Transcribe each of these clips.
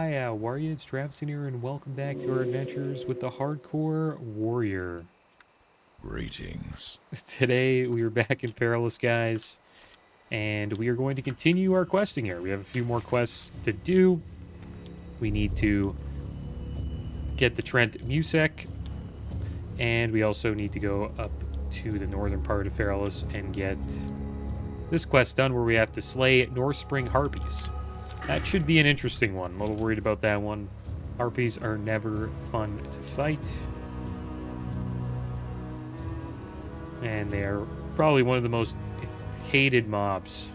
Hi, how are you? It's Travis in here, and welcome back to our adventures with the Hardcore Warrior. Greetings. Today, we are back in Perilous, guys, and we are going to continue our questing here. We have a few more quests to do. We need to get the Trent Musek, and we also need to go up to the northern part of Perilous and get this quest done where we have to slay North Spring Harpies. That should be an interesting one. I'm a little worried about that one. Harpies are never fun to fight. And they're probably one of the most hated mobs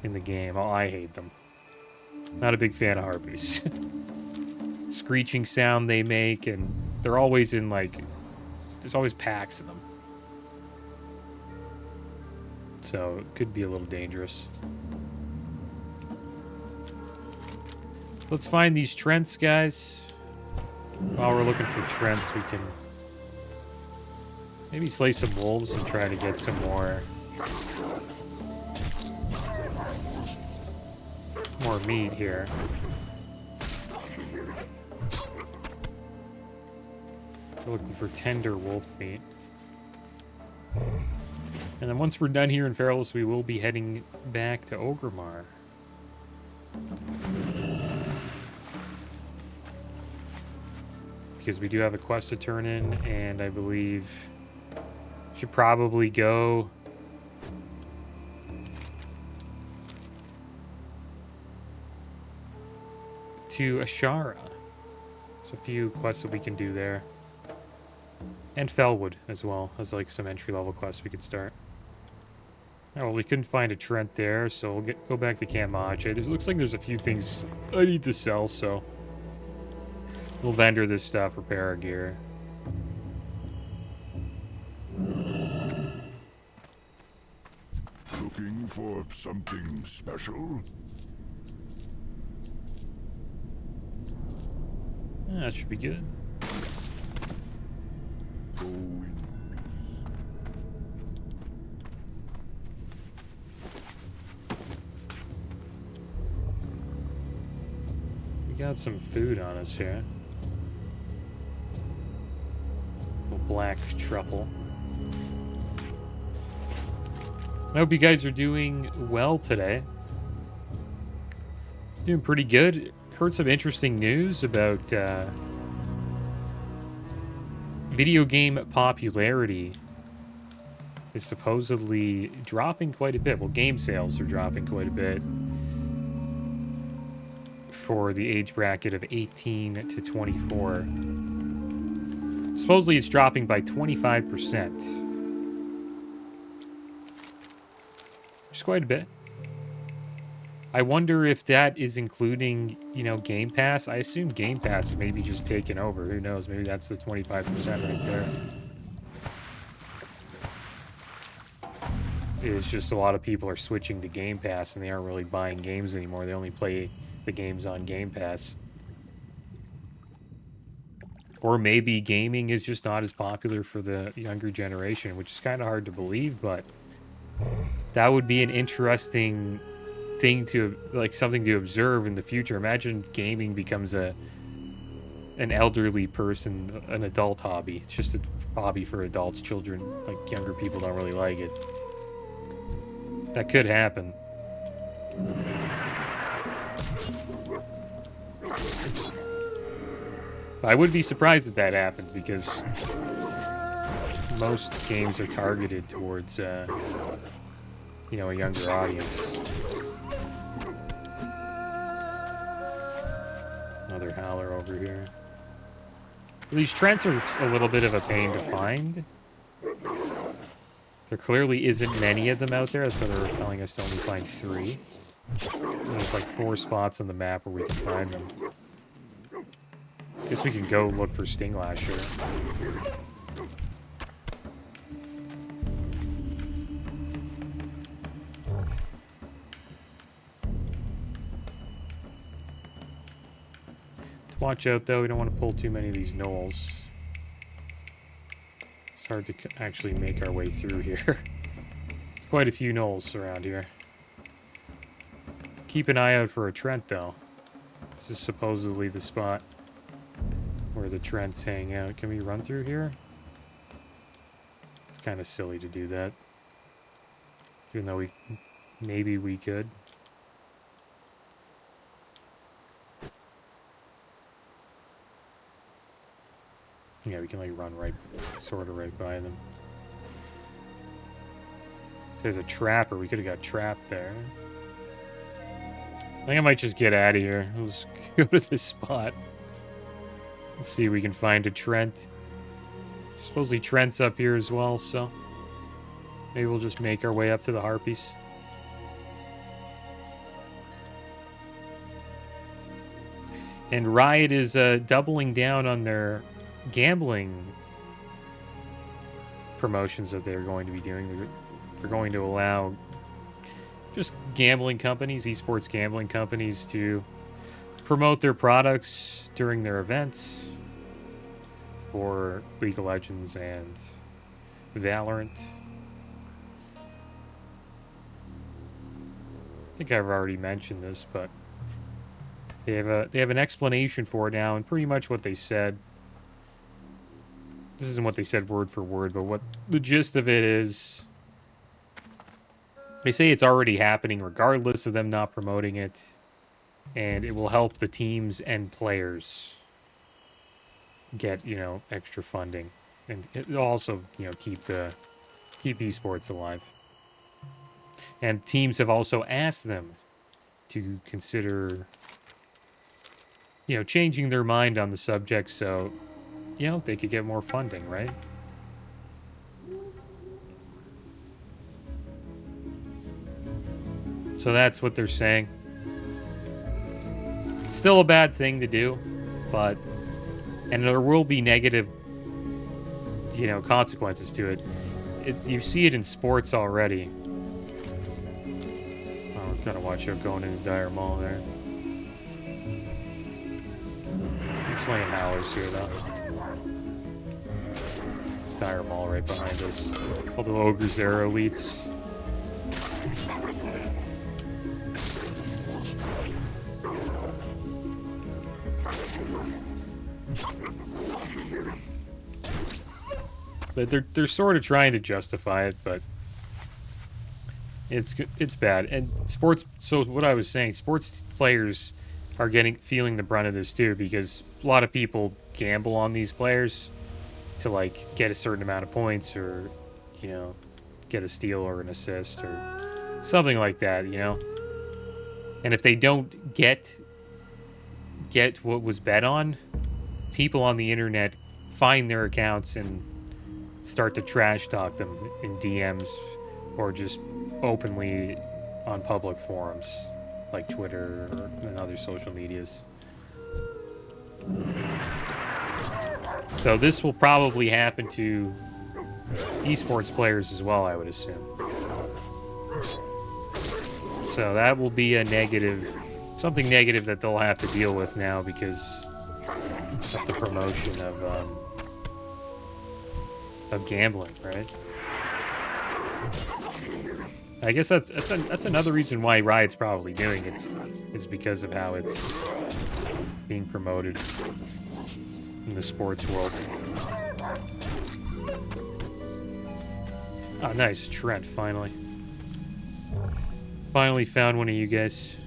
in the game. Oh, I hate them. Not a big fan of harpies. Screeching sound they make, and they're always in, like, there's always packs of them. So it could be a little dangerous. Let's find these Trents, guys. While we're looking for Trents, we can maybe slay some wolves and try to get some more meat here. We're looking for tender wolf meat. And then once we're done here in Perilous, we will be heading back to Orgrimmar. Because we do have a quest to turn in, and I believe should probably go to Ashara. There's a few quests that we can do there. And Felwood as well, as like some entry-level quests we could start. Oh, well, we couldn't find a Trent there, so we'll go back to Camp Mache. It looks like there's a few things I need to sell, so we'll vendor this stuff, repair our gear. Looking for something special? That should be good. Go in We got some food on us here. Black truffle. I hope you guys are doing well today. Doing pretty good. Heard some interesting news about video game popularity is supposedly dropping quite a bit. Well, game sales are dropping quite a bit for the age bracket of 18 to 24. Supposedly it's dropping by 25%. Which is quite a bit. I wonder if that is including, you know, Game Pass. I assume Game Pass may be just taken over. Who knows? Maybe that's the 25% right there. It's just a lot of people are switching to Game Pass and they aren't really buying games anymore. They only play the games on Game Pass. Or maybe gaming is just not as popular for the younger generation, which is kind of hard to believe, but that would be an interesting thing to, like, something to observe in the future. Imagine gaming becomes an elderly person, an adult hobby. It's just a hobby for adults. Children, like younger people, don't really like it. That could happen. I would be surprised if that happened, because most games are targeted towards, you know, a younger audience. Another howler over here. These Trents are a little bit of a pain to find. There clearly isn't many of them out there. That's why they were telling us to only find 3. And there's like 4 spots on the map where we can find them. Guess we can go look for Stinglash here. Watch out, though. We don't want to pull too many of these knolls. It's hard to actually make our way through here. There's quite a few knolls around here. Keep an eye out for a Trent, though. This is supposedly the spot where the Trents hang out. Can we run through here? It's kind of silly to do that. Even though maybe we could. Yeah, we can like run sort of right by them. There's a trapper. We could have got trapped there. I think I might just get out of here. Let's go to this spot. Let's see if we can find a Trent. Supposedly Trent's up here as well, so maybe we'll just make our way up to the Harpies. And Riot is doubling down on their gambling promotions that they're going to be doing. They're going to allow just gambling companies, esports gambling companies, to promote their products during their events for League of Legends and Valorant. I think I've already mentioned this, but they have an explanation for it now, and pretty much what they said. This isn't what they said word for word, but what the gist of it is, they say it's already happening regardless of them not promoting it, and it will help the teams and players get, you know, extra funding, and it also, you know, keep esports alive. And teams have also asked them to consider, you know, changing their mind on the subject so, you know, they could get more funding, right? So that's what they're saying. It's still a bad thing to do, but, and there will be negative, you know, consequences to it. You see it in sports already. Oh, gotta watch out going into Dire Mall there. I'm slinging howlers here, though. It's Dire Mall right behind us. All the ogres there are elites. But they're sort of trying to justify it, but it's bad. And sports. So what I was saying, sports players are feeling the brunt of this too, because a lot of people gamble on these players to like get a certain amount of points, or, you know, get a steal or an assist or something like that, you know. And if they don't get what was bet on, people on the internet find their accounts and start to trash talk them in DMs or just openly on public forums like Twitter and other social medias. So this will probably happen to esports players as well, I would assume. So that will be a negative, something negative that they'll have to deal with now because of the promotion of gambling, right? I guess that's another reason why Riot's probably doing it, is because of how it's being promoted in the sports world. Oh, nice, Trent, finally. Finally found one of you guys.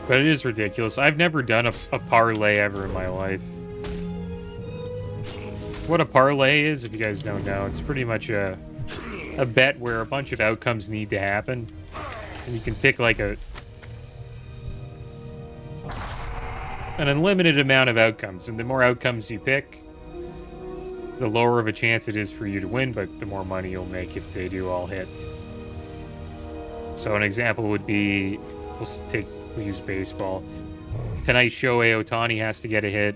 But it is ridiculous. I've never done a parlay ever in my life. What a parlay is, if you guys don't know, it's pretty much a bet where a bunch of outcomes need to happen. And you can pick like an unlimited amount of outcomes. And the more outcomes you pick, the lower of a chance it is for you to win, but the more money you'll make if they do all hit. So an example would be, we'll use baseball. Tonight, Shohei Ohtani has to get a hit.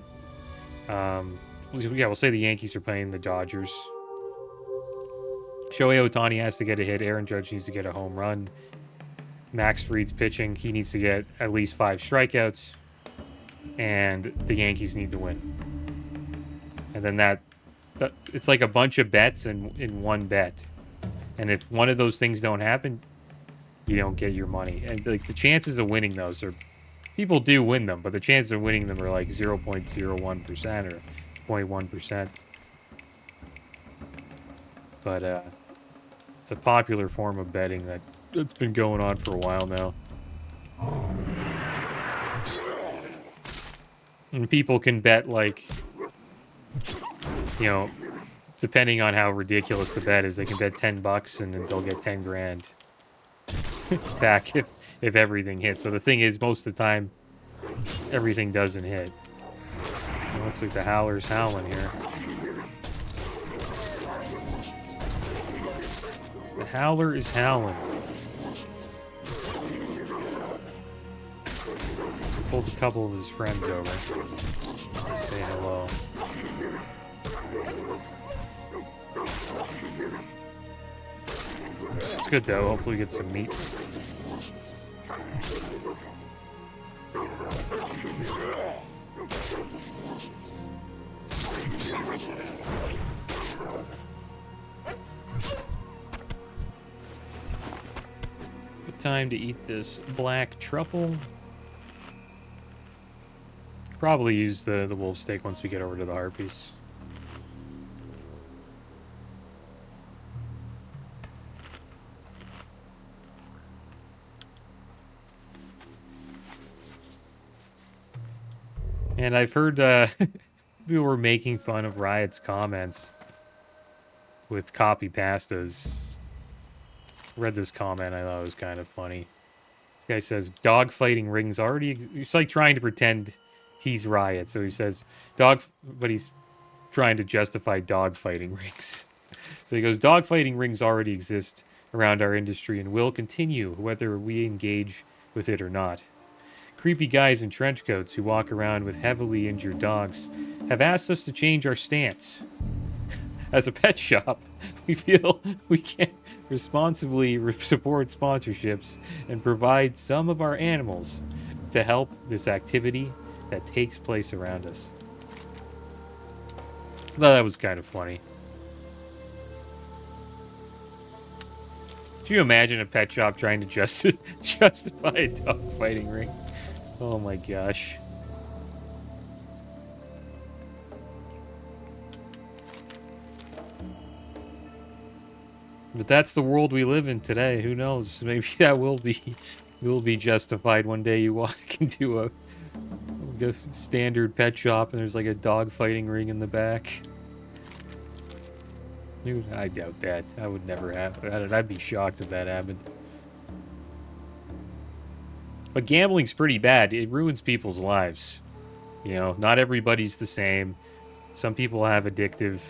We'll say the Yankees are playing the Dodgers. Shohei Ohtani has to get a hit. Aaron Judge needs to get a home run. Max Fried's pitching. He needs to get at least 5 strikeouts, and the Yankees need to win. And then that it's like a bunch of bets in one bet. And if one of those things don't happen, you don't get your money. And like the chances of winning those are, people do win them, but the chances of winning them are like 0.01% or 0.1%. But it's a popular form of betting that's been going on for a while now. And people can bet, like, you know, depending on how ridiculous the bet is, they can bet $10 and then they'll get 10 grand back if everything hits. But the thing is, most of the time, everything doesn't hit. It looks like the howler's howling here. The howler is howling. Pulled a couple of his friends over to say hello. It's good though. Hopefully we get some meat. Good time to eat this black truffle. Probably use the wolf steak once we get over to the harpies. And I've heard people were making fun of Riot's comments with copy pastas. Read this comment, I thought it was kind of funny. This guy says, dogfighting rings already... It's like trying to pretend he's Riot. So he says, but he's trying to justify dogfighting rings. So he goes, dogfighting rings already exist around our industry and will continue whether we engage with it or not. Creepy guys in trench coats who walk around with heavily injured dogs have asked us to change our stance. As a pet shop, we feel we can responsibly support sponsorships and provide some of our animals to help this activity that takes place around us. I thought that was kind of funny. Could you imagine a pet shop trying to justify a dogfighting ring? Oh my gosh. But that's the world we live in today. Who knows? Maybe that will be justified one day. You walk into a standard pet shop and there's like a dog fighting ring in the back. I doubt that. I would never happen. I'd be shocked if that happened. But gambling's pretty bad. It ruins people's lives. You know, not everybody's the same. Some people have addictive,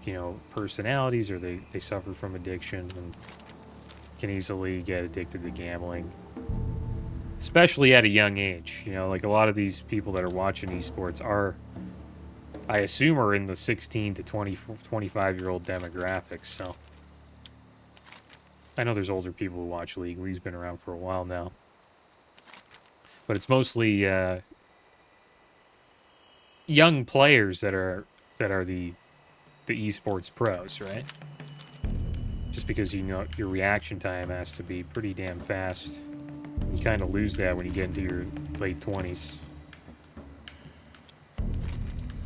you know, personalities, or they suffer from addiction and can easily get addicted to gambling. Especially at a young age. You know, like a lot of these people that are watching esports are, I assume, are in the 16 to 25-year-old demographics, so... I know there's older people who watch League. League's been around for a while now. But it's mostly young players that are the esports pros, right? Just because, you know, your reaction time has to be pretty damn fast. You kind of lose that when you get into your late 20s.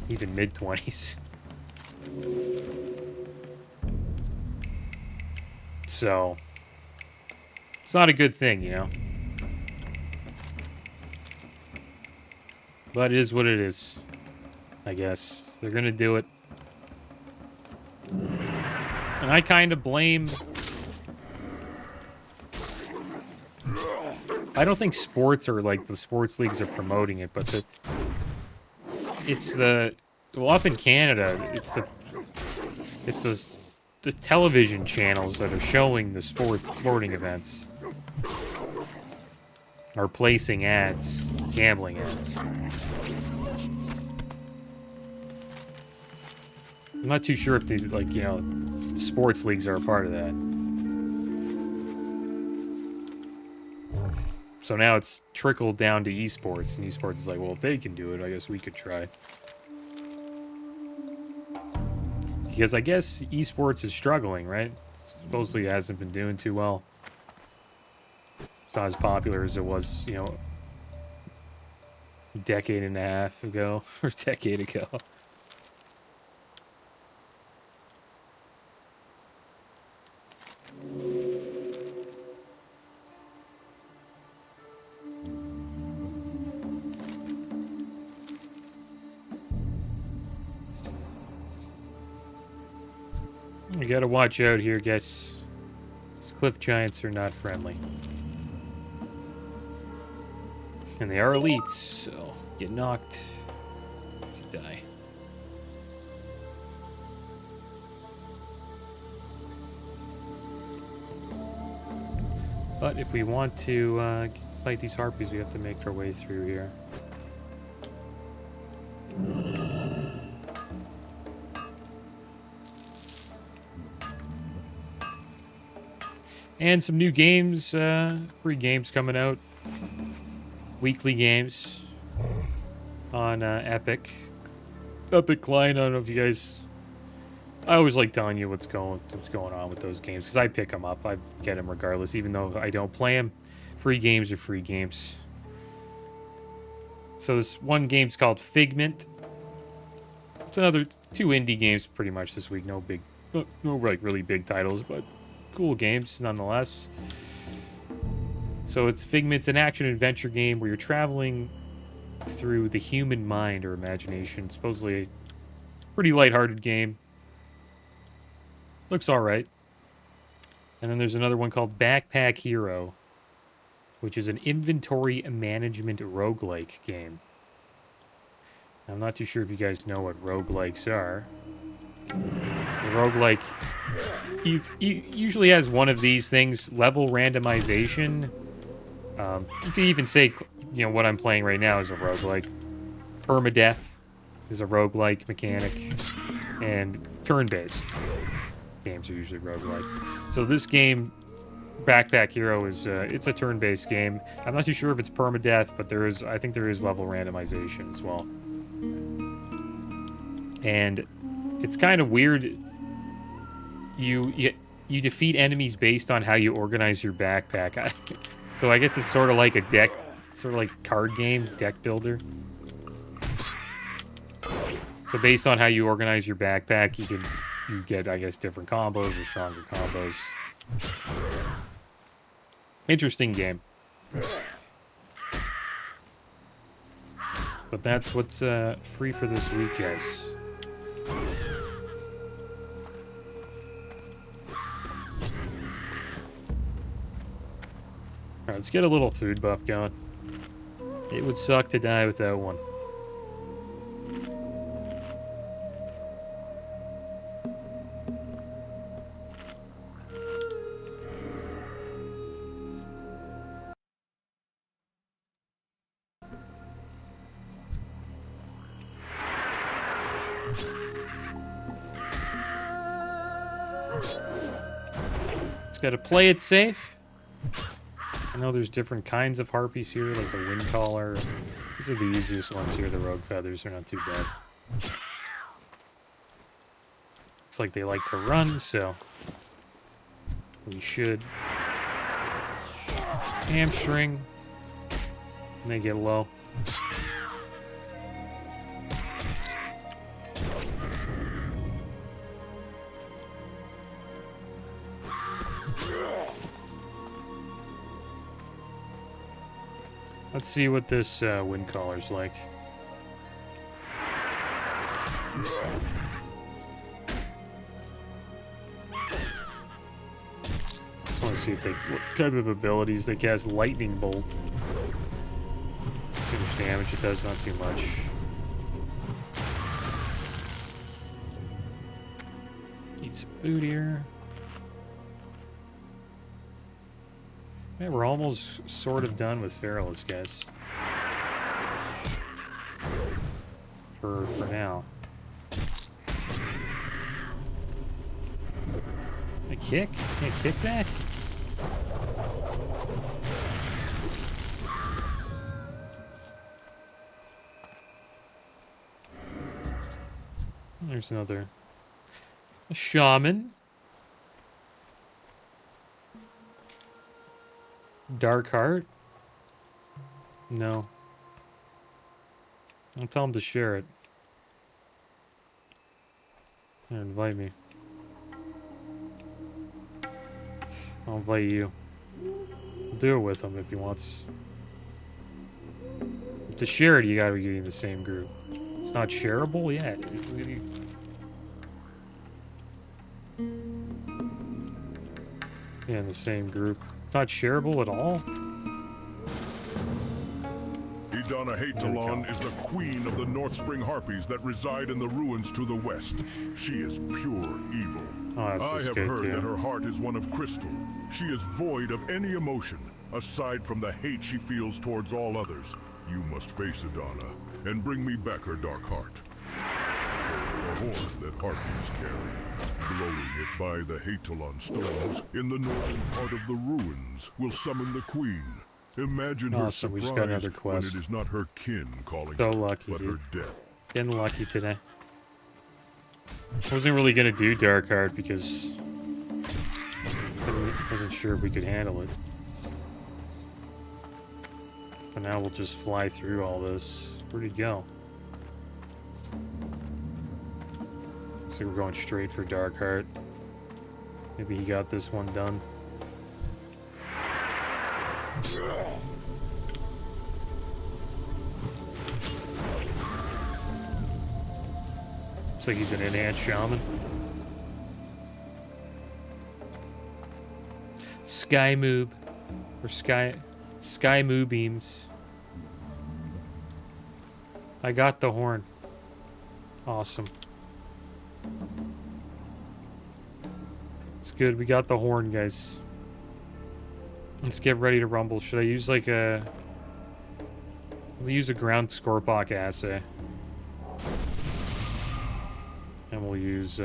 Even mid-20s. So, it's not a good thing, you know? But it is what it is, I guess. They're gonna do it. And I kind of blame... I don't think sports or, like, the sports leagues are promoting it, but it's the... Well, up in Canada, it's the television channels that are showing the sporting events are placing ads, gambling ads. I'm not too sure if these, like, you know, sports leagues are a part of that. So now it's trickled down to esports, and esports is like, well, if they can do it, I guess we could try. Because I guess esports is struggling, right? Supposedly it hasn't been doing too well. It's not as popular as it was, you know, a decade and a half ago, or a decade ago. You gotta watch out here, guys. These cliff giants are not friendly. And they are elites, so get knocked, you die. But if we want to fight these harpies, we have to make our way through here. And some new games, free games coming out. Weekly games on Epic. Epic client, I don't know if you guys... I always like telling you what's going on with those games, because I pick them up. I get them regardless, even though I don't play them. Free games are free games. So this one game's called Figment. It's another 2 indie games pretty much this week. No like really big titles, but cool games nonetheless. So it's Figment's an action-adventure game where you're traveling through the human mind or imagination. Supposedly a pretty lighthearted game. Looks alright. And then there's another one called Backpack Hero, which is an inventory management roguelike game. I'm not too sure if you guys know what roguelikes are. The roguelike usually has one of these things, level randomization. You could even say, you know, what I'm playing right now is a roguelike. Permadeath is a roguelike mechanic. And turn-based games are usually roguelike. So this game, Backpack Hero, is it's a turn-based game. I'm not too sure if it's permadeath, but I think there is level randomization as well. And it's kind of weird. You defeat enemies based on how you organize your backpack. So I guess it's sort of like a deck, sort of like card game, deck builder. So based on how you organize your backpack, you get, I guess, different combos or stronger combos. Interesting game. But that's what's free for this week, guys. Alright, let's get a little food buff going. It would suck to die without one. It's got to play it safe. I know there's different kinds of harpies here, like the wind collar. These are the easiest ones here. The rogue feathers are not too bad. Looks like they like to run, so we should hamstring when they get low. Let's see what this wind collar's like. Just want to see what type of abilities they cast. Lightning bolt. See how much damage it does. Not too much. Eat some food here. Yeah, we're almost sort of done with Feralus, guys. For now. A kick? Can't kick that? There's another. A shaman. Dark heart? No. I'll tell him to share it. Here, invite me. I'll invite you. I'll do it with him if he wants. To share it, you gotta be in the same group. It's not shareable? Yeah. Yeah, in the same group. It's not shareable at all? Idana Hatalon is the queen of the Northspring Harpies that reside in the ruins to the west. She is pure evil. Oh, that's I just have good, heard too. that her heart is one of crystal. She is void of any emotion, aside from the hate she feels towards all others. You must face Idana, and bring me back her dark heart. The horn that Harpies carry, blowing it by the Hatalon stones in the northern part of the ruins, will summon the queen. Imagine her Awesome, we surprise just got another when it quest. is not her kin calling So her, lucky, but dude. her death. Getting lucky today. I wasn't really gonna do Dark Heart because I wasn't sure if we could handle it. But now we'll just fly through all this. Where'd he go? Looks like we're going straight for Dark Heart. Maybe he got this one done. Looks like he's an enhanced shaman. Sky Moob. Or Sky Moo Beams. I got the horn. Awesome. It's good. We got the horn, guys. Let's get ready to rumble. Should I use like a... I'll use a ground Scorpok assay. And we'll use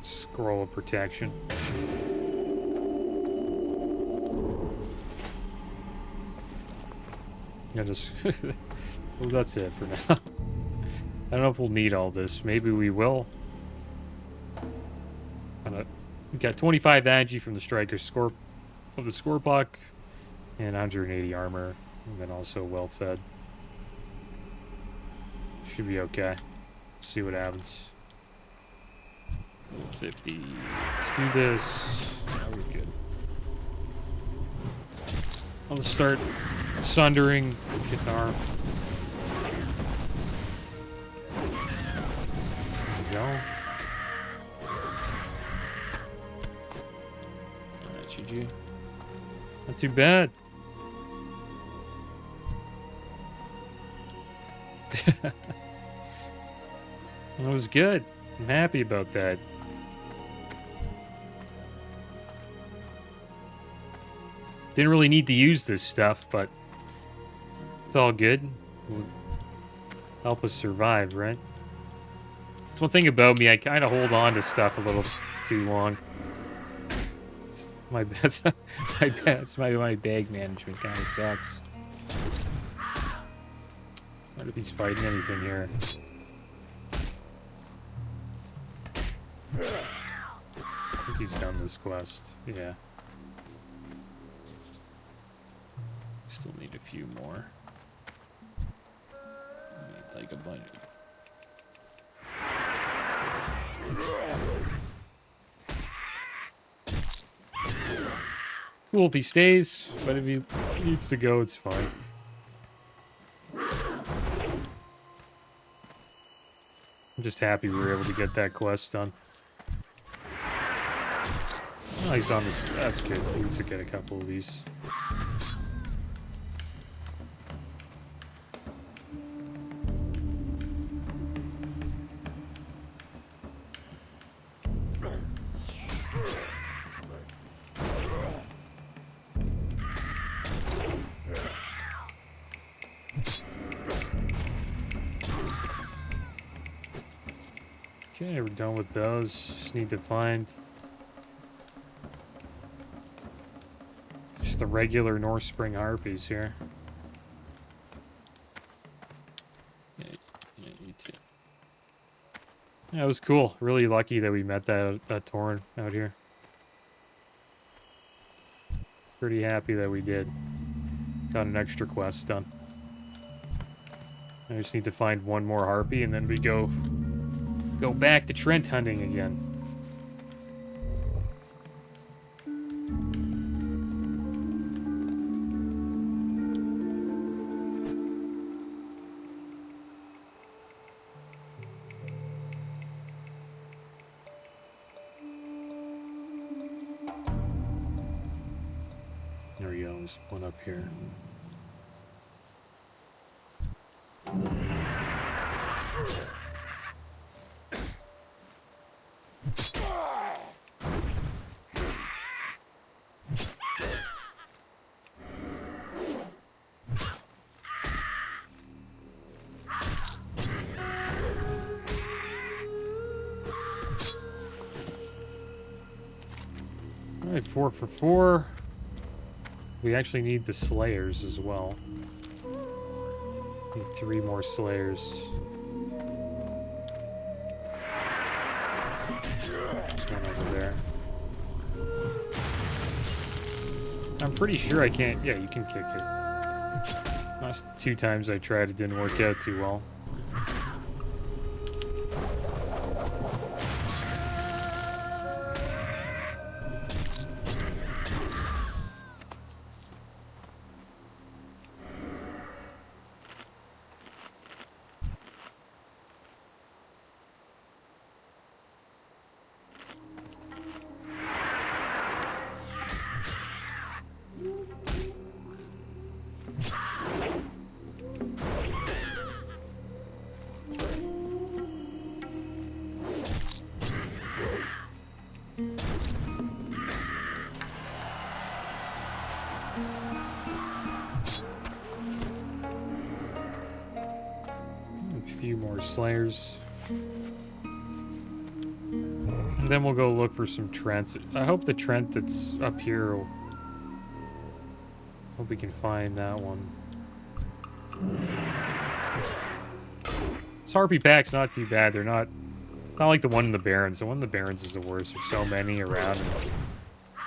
Scroll of Protection. Yeah, just... well, that's it for now. I don't know if we'll need all this. Maybe we will. We got 25 energy from the Striker of the Scorpok, and 180 armor, and then also well fed. Should be okay. See what happens. 50. Let's do this. Now we're good. I'll start sundering. Get the arm. There we go. Alright, GG. Not too bad. That was good. I'm happy about that. Didn't really need to use this stuff, but it's all good. It'll help us survive, right? That's one thing about me. I kind of hold on to stuff a little too long. It's my best. My bag management kind of sucks. I wonder if he's fighting anything here. I think he's done this quest. Yeah. Still need a few more. Need like a bunch. Cool if he stays, but if he needs to go, it's fine. I'm just happy we were able to get that quest done. Oh, he's on this. That's good. He needs to get a couple of these. Okay, we're done with those. Just need to find just the regular North Spring Harpies here. Yeah, you too. Yeah, it was cool. Really lucky that we met that Tauren out here. Pretty happy that we did. Got an extra quest done. I just need to find one more harpy and then we go back to Trent hunting again. There we go, there's one up here. All right, 4 for 4. We actually need the Slayers as well. Need 3 more Slayers. There's one over there. I'm pretty sure I can't... Yeah, you can kick it. Last 2 times I tried, it didn't work out too well. Few more Slayers. And then we'll go look for some Trents. I hope the Trent that's up here will... Hope we can find that one. This Harpy pack's not too bad. They're not like the one in the Barrens. The one in the Barrens is the worst. There's so many around.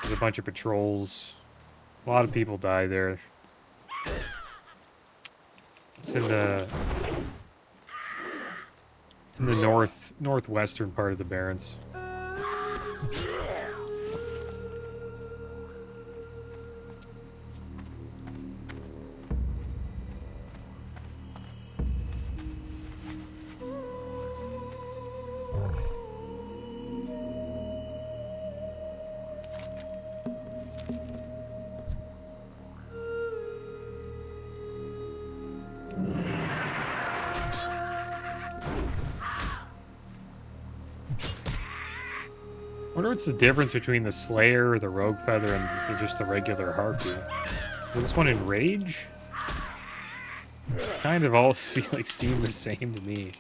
There's a bunch of patrols. A lot of people die there. It's in the northwestern part of the Barrens. I wonder what's the difference between the Slayer or the Rogue Feather and just the regular Harpy. Is this one in Rage? Kind of all seem the same to me.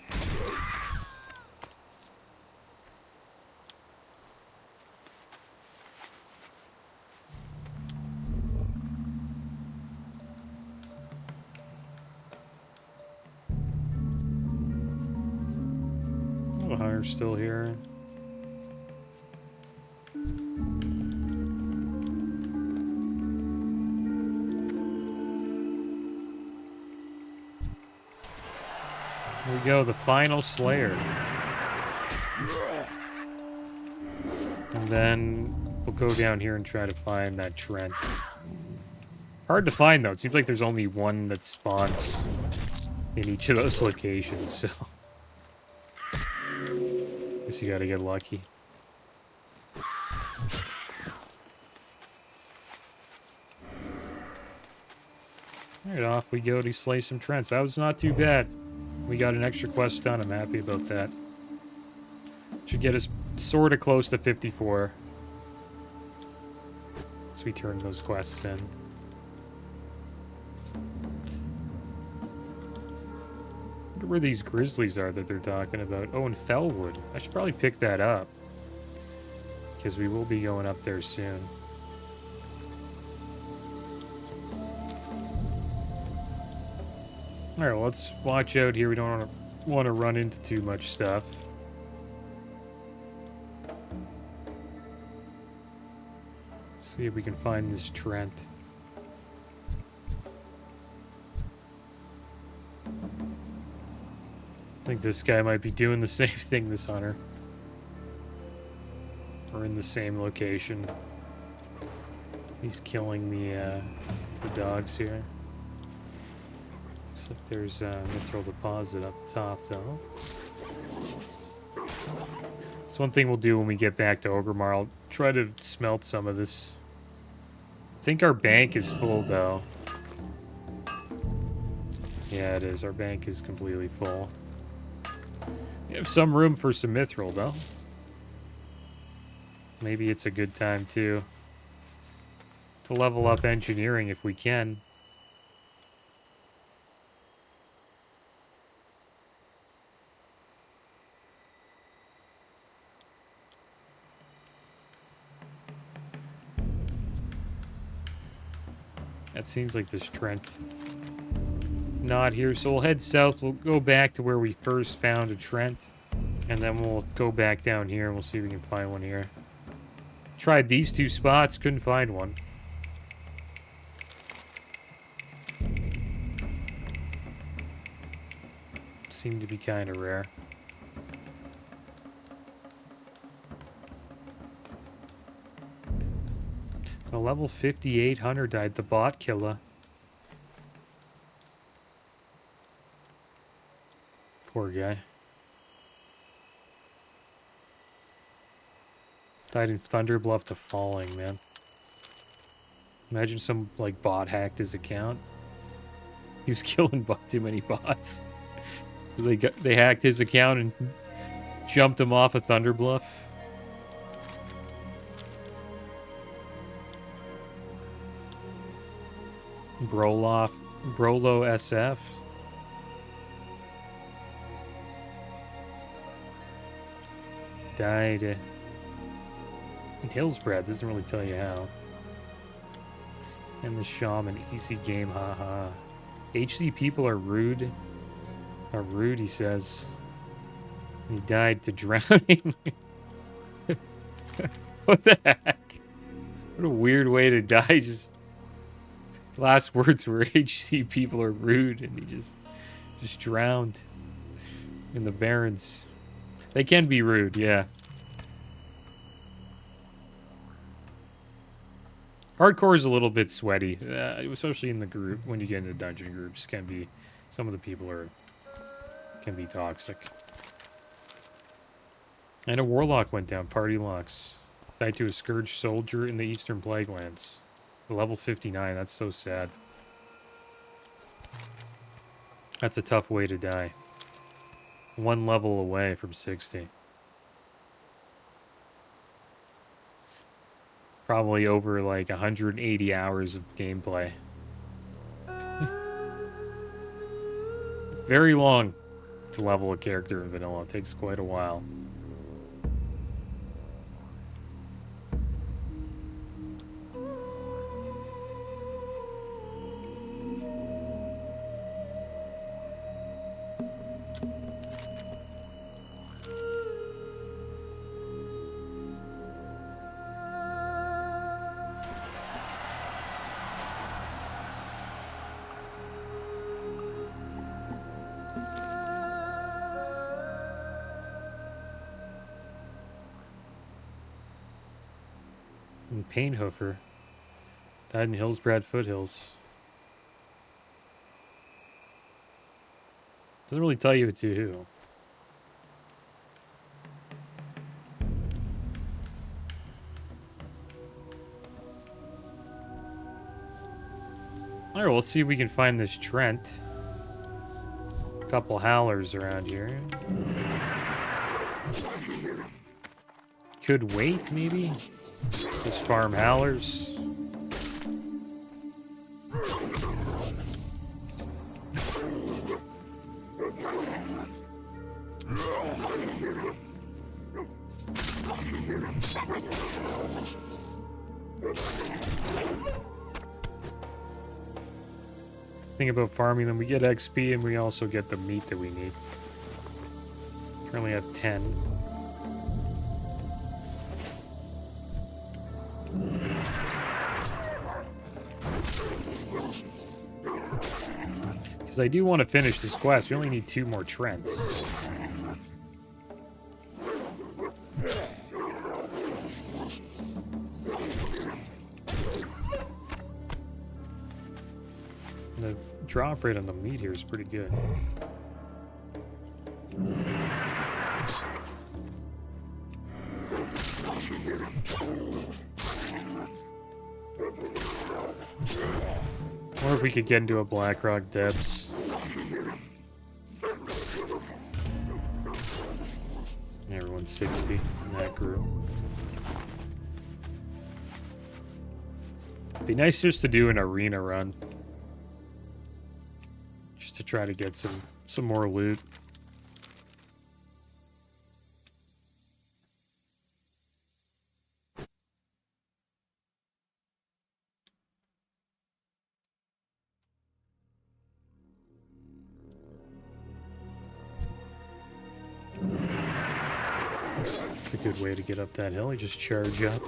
Oh, the Hunter's still here. Here we go, the final Slayer. And then we'll go down here and try to find that Trent. Hard to find, though. It seems like there's only one that spawns in each of those locations, so... Guess you gotta get lucky. Alright, off we go to slay some Trents. That was not too bad. We got an extra quest done. I'm happy about that. Should get us sort of close to 54. Once we turn those quests in. I wonder where these grizzlies are that they're talking about. Oh, in Fellwood. I should probably pick that up. Because we will be going up there soon. Alright, well, let's watch out here. We don't want to run into too much stuff. See if we can find this Trent. I think this guy might be doing the same thing, this hunter. Or in the same location. He's killing the dogs here. Looks like there's a mithril deposit up top, though. That's one thing we'll do when we get back to Orgrimmar. I'll try to smelt some of this. I think our bank is full, though. Yeah, it is. Our bank is completely full. We have some room for some mithril, though. Maybe it's a good time, to level up engineering if we can. That seems like this Trent not here. So we'll head south. We'll go back to where we first found a Trent. And then we'll go back down here and we'll see if we can find one here. Tried these two spots. Couldn't find one. Seem to be kind of rare. A level 58 hunter died. The bot killer. Poor guy. Died in Thunderbluff to falling, man. Imagine some, like, bot hacked his account. He was killing too many bots. They hacked his account and jumped him off of Thunderbluff. Brolo SF. Died in Hillsbrad. Doesn't really tell you how. And the Shaman. Easy game, haha. HC people are rude. Are rude, he says. He died to drowning. What the heck? What a weird way to die. Just last words were HC people are rude, and he just drowned in the Barrens. They can be rude, yeah. Hardcore is a little bit sweaty, especially in the group. When you get into dungeon groups, some of the people can be toxic. And a warlock went down. Party locks. Died to a scourge soldier in the Eastern Plaguelands. Level 59. That's so sad. That's a tough way to die. One level away from 60. Probably over like 180 hours of gameplay. Very long to level a character in vanilla. It takes quite a while. Painhofer died in the Hillsbrad foothills. Doesn't really tell you to who. Alright, well, let's see if we can find this Trent. A couple howlers around here. Could wait, maybe? Just farm howlers. Thing about farming them, we get XP and we also get the meat that we need. Currently have 10. Because I do want to finish this quest. We only need 2 more Trents. The drop rate on the meat here is pretty good. Or if we could get into a Blackrock Depths. Everyone's 60 in that group. Be nice just to do an arena run. Just to try to get some more loot. It's a good way to get up that hill. You just charge up.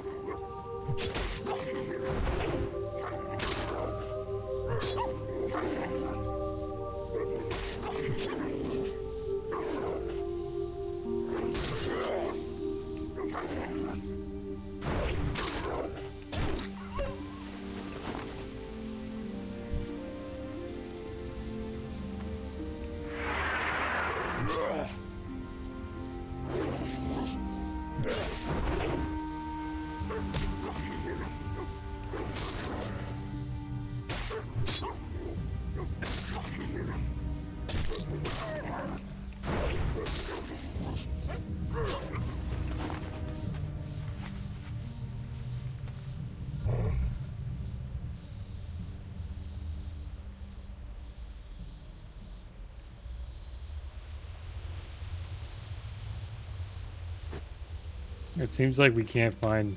It seems like we can't find...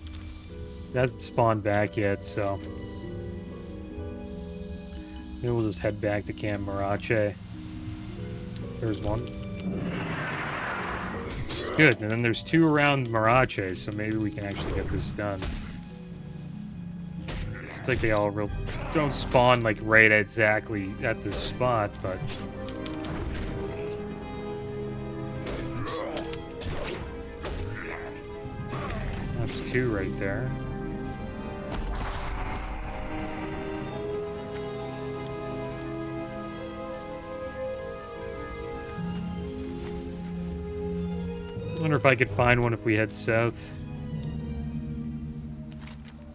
It hasn't spawned back yet, so... Maybe we'll just head back to Camp Marache. There's one. It's good, and then there's 2 around Marache, so maybe we can actually get this done. Seems like they all don't spawn like right exactly at this spot, but... That's 2 right there. I wonder if I could find one if we head south.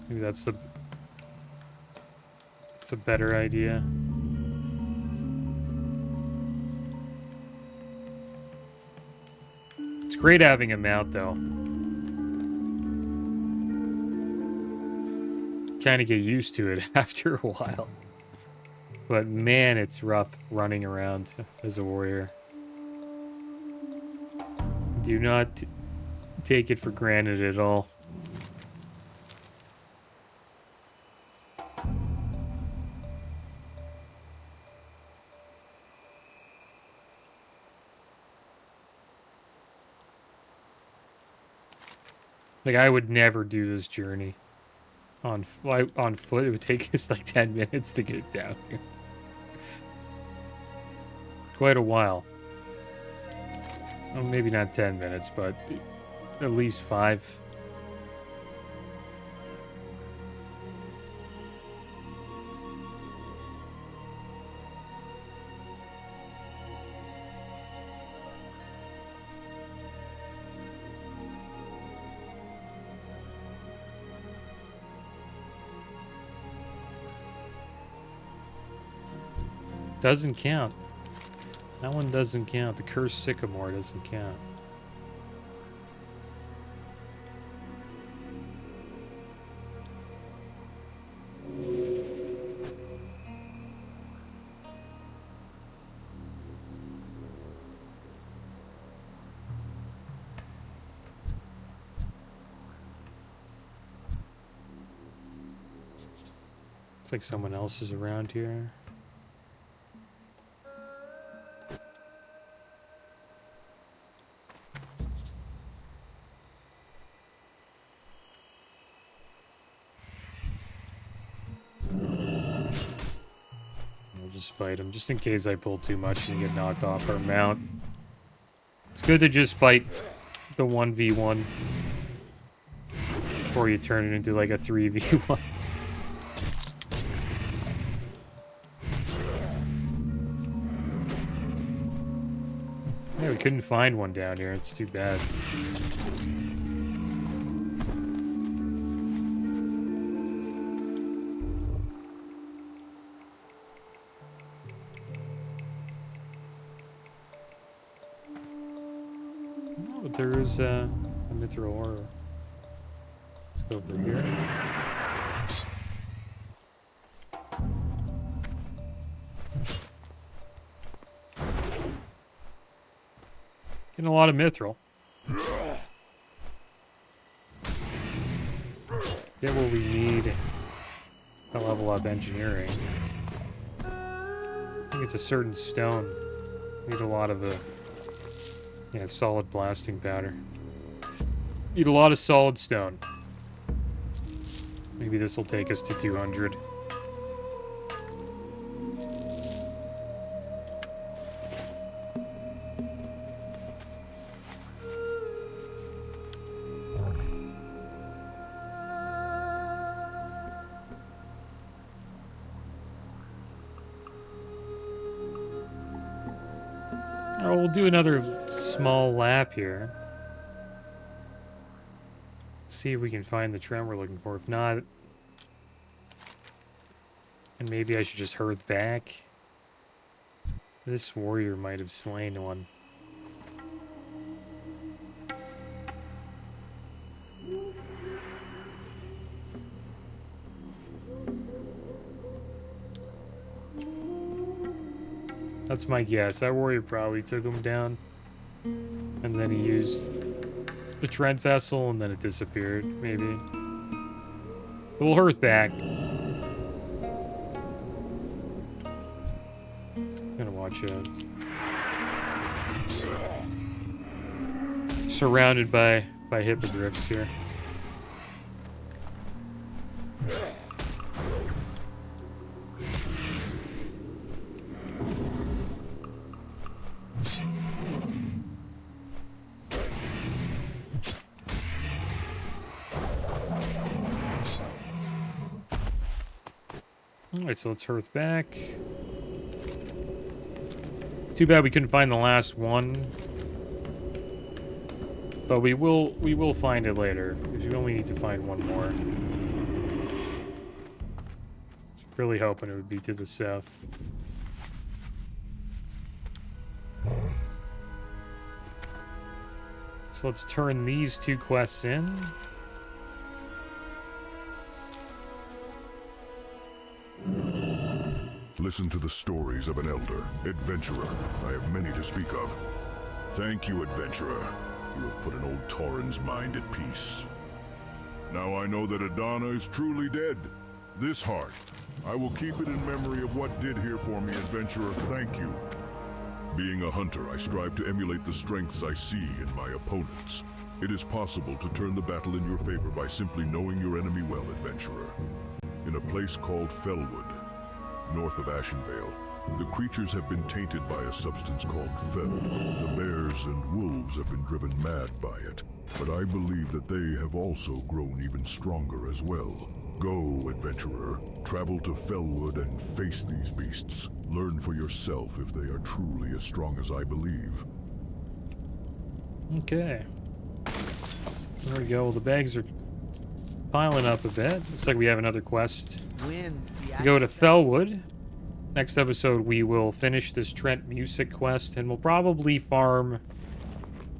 Maybe that's a better idea. It's great having him out, though. Kind of get used to it after a while. But man, it's rough running around as a warrior. Do not take it for granted at all. Like, I would never do this journey. On foot, it would take us like 10 minutes to get down here. Quite a while. Well, maybe not 10 minutes, but at least 5. Doesn't count. That one doesn't count. The cursed sycamore doesn't count. Looks like someone else is around here. just fight him, just in case I pull too much and get knocked off our mount. It's good to just fight the 1v1 before you turn it into like a 3v1. Yeah, we couldn't find one down here. It's too bad. Oh, but there is a mithril ore over here. Getting a lot of mithril. Get what we need to level up engineering. I think it's a certain stone. Need a lot of solid blasting powder. Need a lot of solid stone. Maybe this will take us to 200. We'll do another small lap here. See if we can find the trend we're looking for. If not, and maybe I should just herd back. This warrior might have slain one. That's my guess. That warrior probably took him down. And then he used the Trent vessel and then it disappeared, maybe. But we'll hearth back. Gonna watch out. Surrounded by hippogriffs here. Alright, so let's hearth back. Too bad we couldn't find the last one. But we will find it later, because we only need to find one more. Really hoping it would be to the south. So let's turn these two quests in. Listen to the stories of an elder, adventurer. I have many to speak of. Thank you, adventurer. You have put an old Tauren's mind at peace. Now I know that Adana is truly dead. This heart, I will keep it in memory of what did here for me, adventurer. Thank you. Being a hunter, I strive to emulate the strengths I see in my opponents. It is possible to turn the battle in your favor by simply knowing your enemy well, adventurer. In a place called Fellwood, north of Ashenvale, the creatures have been tainted by a substance called Fel. The bears and wolves have been driven mad by it, but I believe that they have also grown even stronger as well. Go, adventurer. Travel to Fellwood and face these beasts. Learn for yourself if they are truly as strong as I believe. Okay. There we go. Well, the bags are piling up a bit. Looks like we have another quest to go to Fellwood. Next episode, we will finish this Trent Music quest, and we'll probably farm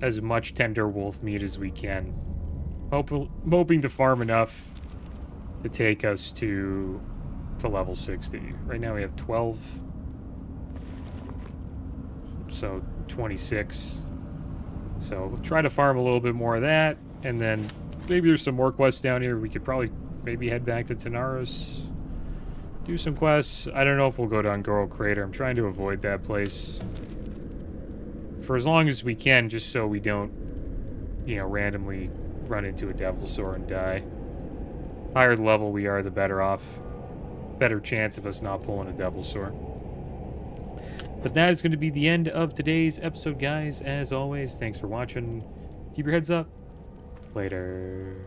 as much tender wolf meat as we can. Hoping to farm enough to take us to level 60. Right now we have 12. So 26. So we'll try to farm a little bit more of that, and then maybe there's some more quests down here. We could probably maybe head back to Tanaros, do some quests. I don't know if we'll go to Ungoro Crater. I'm trying to avoid that place for as long as we can, just so we don't, randomly run into a Devilsaur and die. Higher the level we are, the better off. Better chance of us not pulling a Devilsaur. But that is going to be the end of today's episode, guys. As always, thanks for watching. Keep your heads up. Later.